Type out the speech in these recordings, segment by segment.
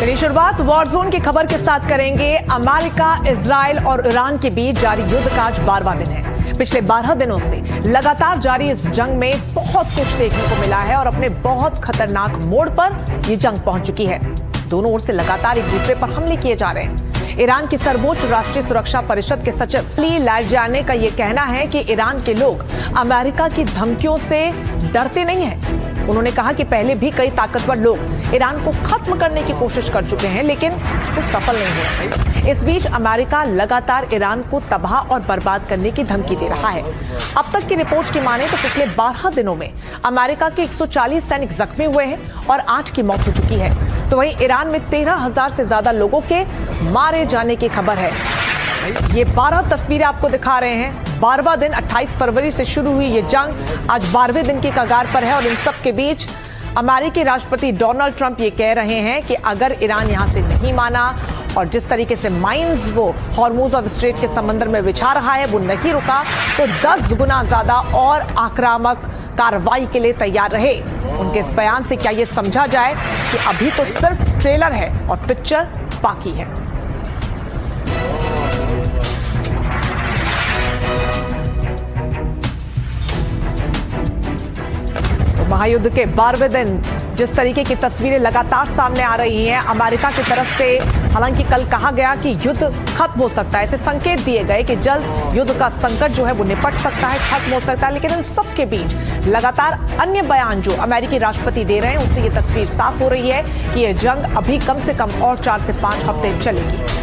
चलिए शुरुआत war zone की खबर के साथ करेंगे। अमेरिका, इजराइल और ईरान के बीच जारी युद्ध का आज 12वां दिन है। पिछले 12 दिनों से लगातार जारी इस जंग में बहुत कुछ देखने को मिला है और अपने बहुत खतरनाक मोड़ पर यह जंग पहुंच चुकी है। दोनों ओर से लगातार एक दूसरे पर हमले किए जा रहे हैं। ईरान की सर्वोच्च राष्ट्रीय सुरक्षा परिषद के सचिव अली लारिजानी का यह कहना है कि ईरान के लोग अमेरिका की धमकियों से डरते नहीं हैं। उन्होंने कहा कि पहले भी कई ताकतवर लोग ईरान को खत्म करने की कोशिश कर चुके हैं, लेकिन वो सफल नहीं हुए। इस बीच अमेरिका लगातार ईरान को तबाह और बर्बाद करने की धमकी दे रहा है। अब तक की रिपोर्ट की माने तो पिछले 12 दिनों में अमेरिका के 140 सैनिक जख्मी हुए हैं और 8 की मौत हो चुकी है। तो वहीं ईरान में 13,000 से ज्यादा लोगों के मारे जाने की खबर है। ये 12 तस्वीरें आपको दिखा रहे हैं। 12वां दिन 28 फरवरी से शुरू हुई ये जंग आज 12वें दिन की कगार पर है और इन सब के बीच अमेरिकी राष्ट्रपति डोनाल्ड ट्रंप ये कह रहे हैं कि अगर ईरान यहां से नहीं माना और जिस तरीके से माइंस वो हॉर्मुज ऑफ स्ट्रेट के समंदर में बिछा रहा है वो नहीं रुका तो 10 गुना ज्यादा और आक्रामक कार्रवाई के लिए तैयार रहे। उनके इस बयान से क्या ये समझा जाए कि अभी तो सिर्फ ट्रेलर है और पिक्चर बाकी है। महायुद्ध के 12वें दिन जिस तरीके की तस्वीरें लगातार सामने आ रही हैं अमेरिका की तरफ से, हालांकि कल कहा गया कि युद्ध खत्म हो सकता है, ऐसे संकेत दिए गए कि जल्द युद्ध का संकट जो है वो निपट सकता है, खत्म हो सकता है, लेकिन इन सब के बीच लगातार अन्य बयान जो अमेरिकी राष्ट्रपति दे रहे हैं उससे ये तस्वीर साफ हो रही है कि यह जंग अभी कम से कम और 4 से 5 हफ्ते चलेगी।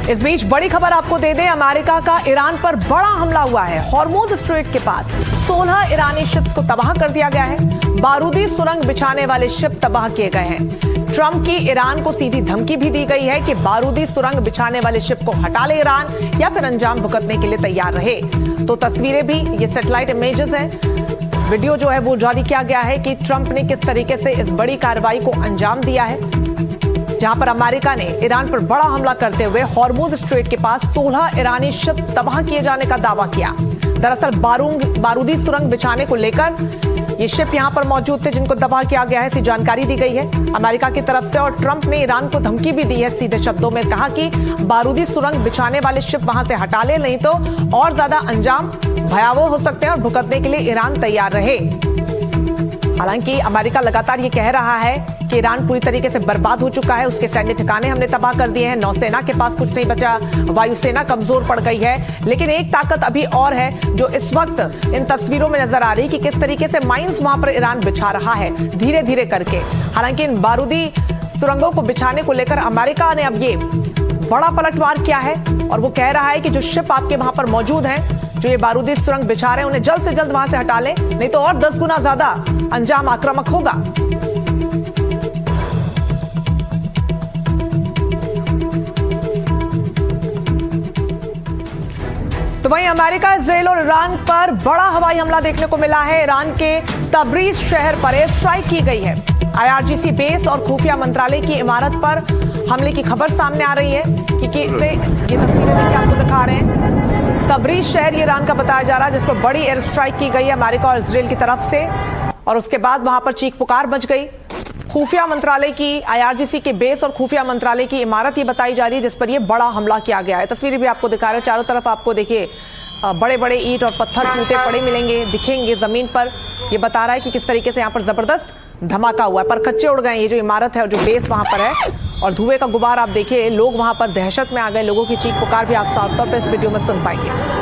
इस बीच बड़ी खबर आपको दे दें, अमेरिका का ईरान पर बड़ा हमला हुआ है। हॉर्मुज स्ट्रेट के पास 16 ईरानी शिप्स को तबाह कर दिया गया है। बारूदी सुरंग बिछाने वाले शिप तबाह किए गए हैं। ट्रंप की ईरान को सीधी धमकी भी दी गई है कि बारूदी सुरंग बिछाने वाले शिप को हटा ले ईरान या फिर अंजाम भुगतने के लिए तैयार रहे। तो तस्वीरें भी, ये सैटेलाइट इमेजेस हैं, वीडियो जो है वो जारी किया गया है कि ट्रंप ने किस तरीके से इस बड़ी कार्रवाई को अंजाम दिया है, जहां पर अमेरिका ने ईरान पर बड़ा हमला करते हुए हॉर्मुज स्ट्रेट के पास 16 ईरानी शिप तबाह किए जाने का दावा किया। दरअसल बारूदी सुरंग बिछाने को लेकर ये शिप यहां पर मौजूद थे जिनको तबाह किया गया है, ऐसी जानकारी दी गई है अमेरिका की तरफ से। और ट्रंप ने ईरान को धमकी भी दी है, सीधे शब्दों में कहा कि बारूदी सुरंग बिछाने वाले शिप वहां से हटा ले, नहीं तो और ज्यादा अंजाम भयावह हो सकते हैं और भुगतने के लिए ईरान तैयार रहे। हालांकि अमेरिका लगातार ये कह रहा है कि ईरान पूरी तरीके से बर्बाद हो चुका है, उसके सैन्य ठिकाने हमने तबाह कर दिए हैं, नौसेना के पास कुछ नहीं बचा, वायुसेना कमजोर पड़ गई है। लेकिन एक ताकत अभी और है जो इस वक्त इन तस्वीरों में नजर आ रही कि किस तरीके से माइंस वहां पर ईरान बिछा रहा है धीरे धीरे करके। हालांकि इन बारूदी सुरंगों को बिछाने को लेकर अमेरिका ने अब ये बड़ा पलटवार किया है और वो कह रहा है कि जो शिप आपके वहां पर मौजूद हैं, जो ये बारूदी सुरंग बिछा रहे हैं, उन्हें जल्द से जल्द वहां से हटा लें, नहीं तो और 10 गुना ज्यादा अंजाम आक्रामक होगा। तो वहीं अमेरिका, इजराइल और ईरान पर बड़ा हवाई हमला देखने को मिला है। ईरान के तबरीज शहर पर एयर स्ट्राइक की गई है। IRGC बेस और खुफिया मंत्रालय की इमारत पर हमले की खबर सामने आ रही है कि कैसे, ये तस्वीरें देखिए आपको दिखा रहे हैं। तबरीज शहर ये ईरान का बताया जा रहा है जिस पर बड़ी एयर स्ट्राइक की गई है अमेरिका और इजराइल की तरफ से, और उसके बाद वहां पर चीख पुकार मच गई। खुफिया मंत्रालय की, IRGC के बेस और खुफिया मंत्रालय की इमारत ये बताई जा रही है जिस पर ये बड़ा हमला किया गया है। तस्वीरें भी आपको दिखा रहे हैं, चारों तरफ आपको देखिए बड़े बड़े ईंट और पत्थर टूटे पड़े मिलेंगे, दिखेंगे जमीन पर। ये बता रहा है कि किस तरीके से यहाँ पर जबरदस्त धमाका हुआ है, पर कच्चे उड़ गए। ये जो इमारत है और जो बेस वहां पर है और धुएं का गुबार आप देखिए, लोग वहां पर दहशत में आ गए। लोगों की चीख पुकार भी आप साफ तौर पर इस वीडियो में सुन पाएंगे।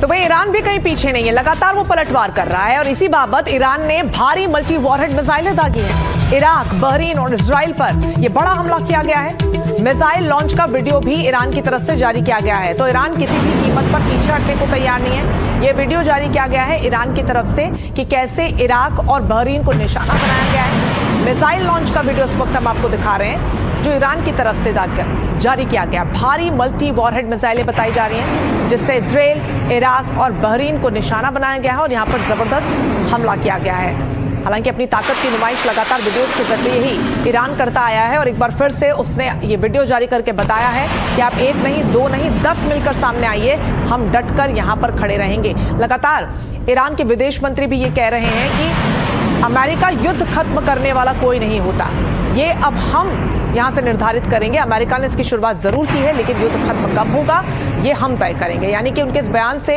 तो भाई ईरान भी कहीं पीछे नहीं है, लगातार वो पलटवार कर रहा है और इसी बाबत ईरान ने भारी मल्टी वॉरहेड मिसाइलें दागी हैं। इराक, बहरीन और इजराइल पर यह बड़ा हमला किया गया है। मिसाइल लॉन्च का वीडियो भी ईरान की तरफ से जारी किया गया है। तो ईरान किसी भी कीमत पर पीछे हटने को तैयार नहीं है। यह वीडियो जारी किया गया है ईरान की तरफ से कि कैसे इराक और बहरीन को निशाना बनाया गया है। मिसाइल लॉन्च का वीडियो इस वक्त हम आपको दिखा रहे हैं जो ईरान की तरफ से जारी किया गया। भारी मल्टी वॉरहेड मिसाइलें बताई जा रही हैं, जिससे इजराइल, इराक और बहरीन को निशाना बनाया गया है और यहां पर जबरदस्त हमला किया गया है। हालांकि अपनी ताकत की नुमाइश लगातार वीडियोस के जरिए ही ईरान करता आया है और एक बार फिर से उसने ये वीडियो जारी करके बताया है कि आप 1 नहीं 2 नहीं 10 मिलकर सामने आइए, हम डटकर यहां पर खड़े रहेंगे। लगातार ईरान के विदेश मंत्री भी ये कह रहे हैं कि अमेरिका युद्ध खत्म करने वाला कोई नहीं होता, ये अब हम यहां से निर्धारित करेंगे। अमेरिका ने इसकी शुरुआत जरूर की है, लेकिन युद्ध खत्म कब होगा ये हम तय करेंगे। यानी कि उनके इस बयान से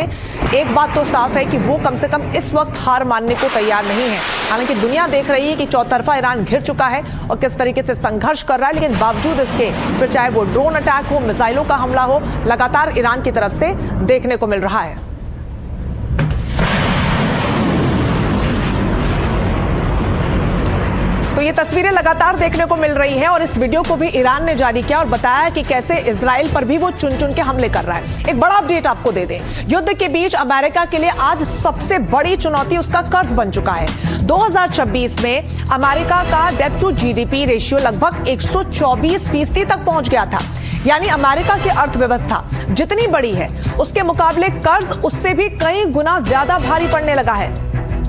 एक बात तो साफ है कि वो कम से कम इस वक्त हार मानने को तैयार नहीं है। हालांकि दुनिया देख रही है कि चौतरफा ईरान घिर चुका है और किस तरीके से संघर्ष कर रहा है, लेकिन बावजूद इसके फिर चाहे वो ड्रोन अटैक हो, मिसाइलों का हमला हो, लगातार ईरान की तरफ से देखने को मिल रहा है। तो ये तस्वीरें लगातार देखने को मिल रही हैं और इस वीडियो को भी ईरान ने जारी किया और बताया कि कैसे इजराइल पर भी वो चुन चुन के हमले कर रहा है। एक बड़ा अपडेट आपको दे दें, युद्ध के बीच अमेरिका के लिए आज सबसे बड़ी चुनौती उसका कर्ज बन चुका है। 2026 में अमेरिका का डेट टू जीडीपी रेशियो लगभग 124% तक पहुंच गया था। यानी अमेरिका की अर्थव्यवस्था जितनी बड़ी है, उसके मुकाबले कर्ज उससे भी कई गुना ज्यादा भारी पड़ने लगा है।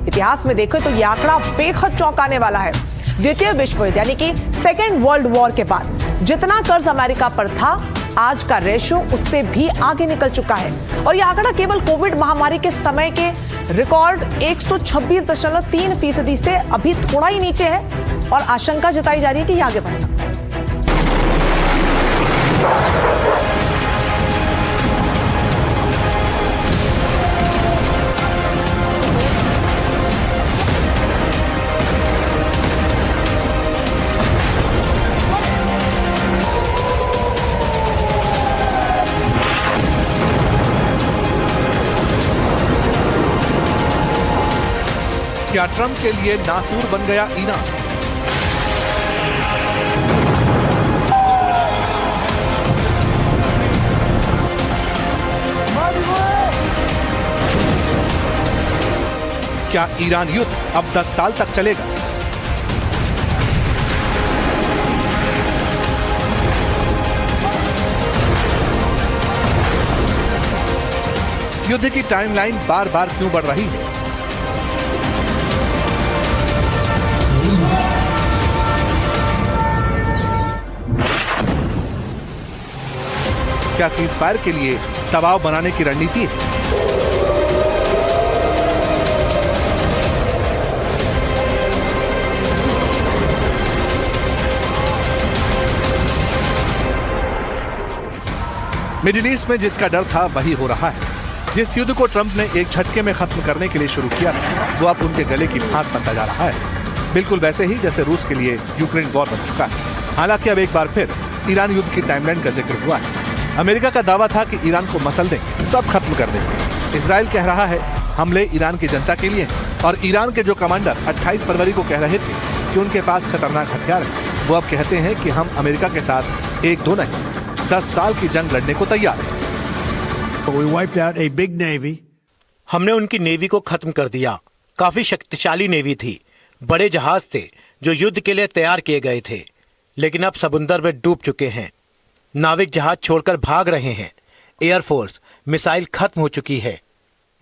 इतिहास में देखें तो यह आंकड़ा बेहद चौंकाने वाला है। द्वितीय विश्व युद्ध यानी कि सेकेंड वर्ल्ड वॉर के बाद जितना कर्ज अमेरिका पर था, आज का रेशियो उससे भी आगे निकल चुका है। और यह आंकड़ा केवल कोविड महामारी के समय के रिकॉर्ड 126.3% से अभी थोड़ा ही नीचे है और आशंका जताई जा रही है कि यह आगे बढ़ सकता है। क्या ट्रंप के लिए नासूर बन गया ईरान? क्या ईरान युद्ध अब 10 साल तक चलेगा? युद्ध की टाइमलाइन बार बार क्यों बढ़ रही है? क्या सीजफायर के लिए दबाव बनाने की रणनीति है? मिडिल ईस्ट में जिसका डर था वही हो रहा है। जिस युद्ध को ट्रंप ने एक झटके में खत्म करने के लिए शुरू किया था, वो अब उनके गले की फांस बनता जा रहा है। बिल्कुल वैसे ही जैसे रूस के लिए यूक्रेन वॉर बन चुका है। हालांकि अब एक बार फिर ईरान युद्ध की टाइमलाइन का जिक्र हुआ है। अमेरिका का दावा था कि ईरान को मसल देंगे, सब खत्म कर देंगे। इजराइल कह रहा है हमले ईरान की जनता के लिए हैं और ईरान के जो कमांडर 28 फरवरी को कह रहे थे कि उनके पास खतरनाक हथियार है, वो अब कहते हैं कि हम अमेरिका के साथ 1-2 नहीं 10 साल की जंग लड़ने को तैयार हैं। We wiped out a big navy. हमने उनकी नेवी को खत्म कर दिया। काफी शक्तिशाली नेवी थी, बड़े जहाज थे जो युद्ध के लिए तैयार किए गए थे, लेकिन अब समुद्र में डूब चुके हैं। नाविक जहाज छोड़कर भाग रहे हैं। एयरफोर्स मिसाइल खत्म हो चुकी है।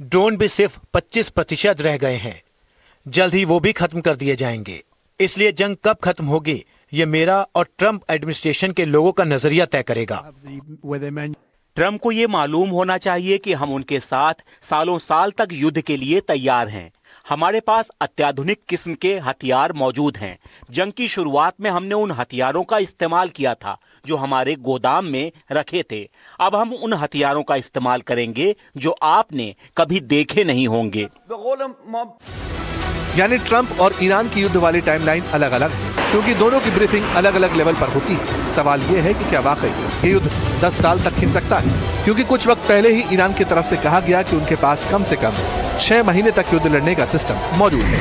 ड्रोन भी सिर्फ 25% रह गए हैं। जल्द ही वो भी खत्म कर दिए जाएंगे। इसलिए जंग कब खत्म होगी, ये मेरा और ट्रंप एडमिनिस्ट्रेशन के लोगों का नजरिया तय करेगा। ट्रंप को ये मालूम होना चाहिए कि हम उनके साथ सालों साल तक युद्ध के लिए तैयार हैं। हमारे पास अत्याधुनिक किस्म के हथियार मौजूद हैं। जंग की शुरुआत में हमने उन हथियारों का इस्तेमाल किया था जो हमारे गोदाम में रखे थे। अब हम उन हथियारों का इस्तेमाल करेंगे जो आपने कभी देखे नहीं होंगे। यानी ट्रंप और ईरान की युद्ध वाली टाइमलाइन अलग अलग है, क्योंकि दोनों की ब्रीफिंग अलग अलग लेवल पर होती है। सवाल ये है कि क्या वाकई ये युद्ध 10 साल तक खिंच सकता है, क्योंकि कुछ वक्त पहले ही ईरान की तरफ से कहा गया कि उनके पास कम से कम 6 महीने तक युद्ध लड़ने का सिस्टम मौजूद है।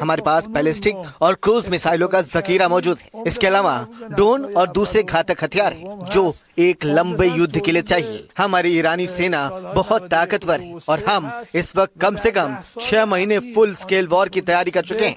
हमारे पास बैलिस्टिक और क्रूज मिसाइलों का जखीरा मौजूद है। इसके अलावा ड्रोन और दूसरे घातक हथियार हैं, जो एक लंबे युद्ध के लिए चाहिए। हमारी ईरानी सेना बहुत ताकतवर है और हम इस वक्त कम से कम 6 महीने फुल स्केल वॉर की तैयारी कर चुके हैं।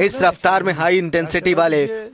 इस रफ्तार में हाई इंटेंसिटी वाले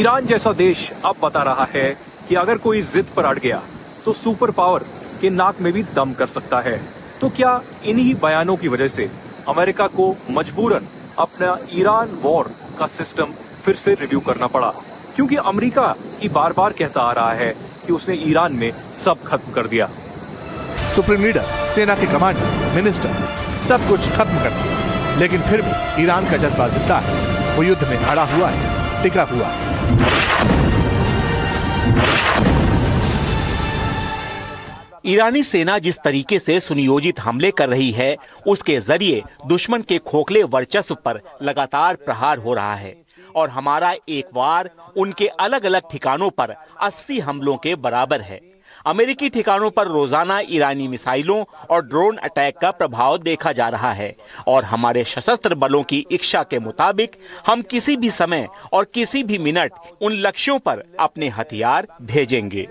ईरान जैसा देश अब बता रहा है कि अगर कोई जिद पर अड़ गया तो सुपर पावर के नाक में भी दम कर सकता है। तो क्या इन्हीं बयानों की वजह से अमेरिका को मजबूरन अपना ईरान वॉर का सिस्टम फिर से रिव्यू करना पड़ा? क्योंकि अमेरिका ही बार बार कहता आ रहा है कि उसने ईरान में सब खत्म कर दिया। सुप्रीम लीडर, सेना के कमांडर, मिनिस्टर सब कुछ खत्म कर दिया, लेकिन फिर भी ईरान का जज्बा जिंदा है। वो युद्ध में अड़ा हुआ है, टिका हुआ है। ईरानी सेना जिस तरीके से सुनियोजित हमले कर रही है, उसके जरिए दुश्मन के खोखले वर्चस्व पर लगातार प्रहार हो रहा है और हमारा एक वार उनके अलग अलग ठिकानों पर 80 हमलों के बराबर है। अमेरिकी ठिकानों पर रोजाना ईरानी मिसाइलों और ड्रोन अटैक का प्रभाव देखा जा रहा है और हमारे सशस्त्र बलों की इच्छा के मुताबिक हम किसी भी समय और किसी भी मिनट उन लक्ष्यों पर अपने हथियार भेजेंगे।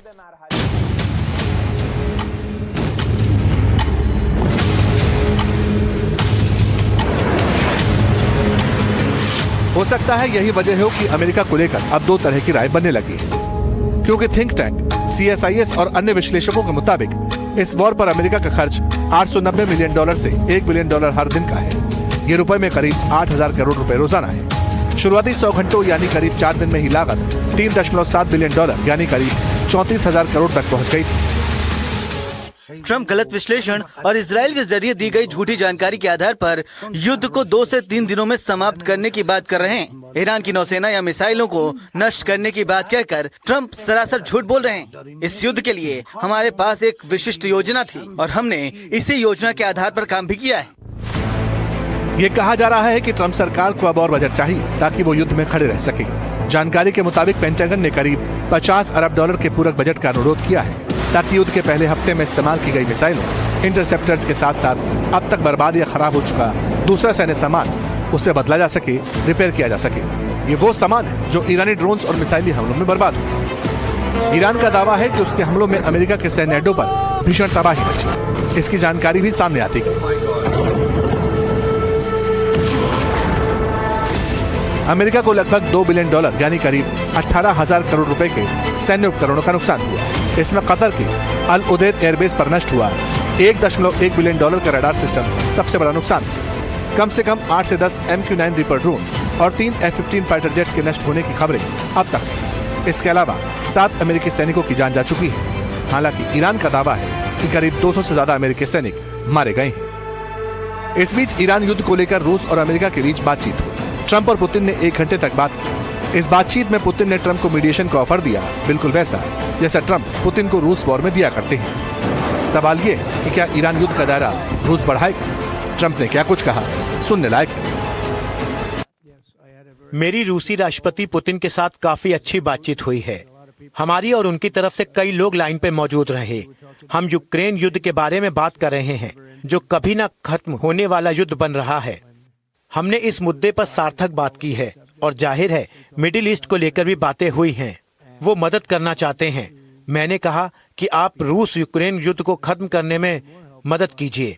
हो सकता है यही वजह हो कि अमेरिका को लेकर अब 2 तरह की राय बनने लगी है, क्योंकि थिंक टैंक CSIS और अन्य विश्लेषकों के मुताबिक इस वॉर पर अमेरिका का खर्च $890 मिलियन से $1 बिलियन हर दिन का है। ये रुपए में करीब 8,000 करोड़ रुपए रोजाना है। शुरुआती 100 घंटों यानी करीब 4 दिन में ही लागत $3.7 बिलियन यानी करीब 34,000 करोड़ तक पहुंच गई थी। ट्रम्प गलत विश्लेषण और इजराइल के जरिए दी गई झूठी जानकारी के आधार पर युद्ध को 2 से 3 दिनों में समाप्त करने की बात कर रहे हैं। ईरान की नौसेना या मिसाइलों को नष्ट करने की बात कहकर ट्रम्प सरासर झूठ बोल रहे हैं। इस युद्ध के लिए हमारे पास एक विशिष्ट योजना थी और हमने इसी योजना के आधार पर काम भी किया है। ये कहा जा रहा है कि ट्रम्प सरकार को अब और बजट चाहिए ताकि वो युद्ध में खड़े रह सके। जानकारी के मुताबिक पेंटागन ने करीब $50 अरब के पूरक बजट का अनुरोध किया है ताकि युद्ध के पहले हफ्ते में इस्तेमाल की गई मिसाइलों, इंटरसेप्टर्स के साथ साथ अब तक बर्बाद या खराब हो चुका दूसरा सैन्य सामान उसे बदला जा सके, रिपेयर किया जा सके। ये वो सामान है जो ईरानी ड्रोन्स और मिसाइली हमलों में बर्बाद हुआ। ईरान का दावा है कि उसके हमलों में अमेरिका के सैन्य अड्डों पर भीषण तबाही मची। इसकी जानकारी भी सामने आती है। अमेरिका को लगभग $2 बिलियन यानी करीब 18,000 करोड़ रुपए के सैन्य उपकरणों का नुकसान हुआ। इसमें कतर के अल उदैद एयरबेस पर नष्ट हुआ $1.1 बिलियन का रडार सिस्टम सबसे बड़ा नुकसान था। कम से कम 8 से 10 MQ-9 रीपर ड्रोन और 3 F-15 फाइटर जेट्स के नष्ट होने की खबरें अब तक हैं। इसके अलावा 7 अमेरिकी सैनिकों की जान जा चुकी है। हालांकि ईरान का दावा है कि करीब 200 से ज्यादा अमेरिकी सैनिक मारे गए हैं। इस बीच ईरान युद्ध को लेकर रूस और अमेरिका के बीच बातचीत हुई। ट्रम्प और पुतिन ने 1 घंटे तक बात की। इस बातचीत में पुतिन ने ट्रम्प को मीडिएशन का ऑफर दिया, बिल्कुल वैसा जैसा ट्रम्प पुतिन को रूस वॉर में दिया करते हैं। सवाल ये है कि क्या ईरान युद्ध का दायरा रूस बढ़ाएगा? ट्रम्प ने क्या कुछ कहा, सुनने लायक है। मेरी रूसी राष्ट्रपति पुतिन के साथ काफी अच्छी बातचीत हुई है। हमारी और उनकी तरफ से कई लोग लाइन पे मौजूद रहे। हम यूक्रेन युद्ध के बारे में बात कर रहे हैं, जो कभी ना खत्म होने वाला युद्ध बन रहा है। हमने इस मुद्दे पर सार्थक बात की है और जाहिर है मिडिल ईस्ट को लेकर भी बातें हुई हैं। वो मदद करना चाहते हैं। मैंने कहा कि आप रूस यूक्रेन युद्ध को खत्म करने में मदद कीजिए।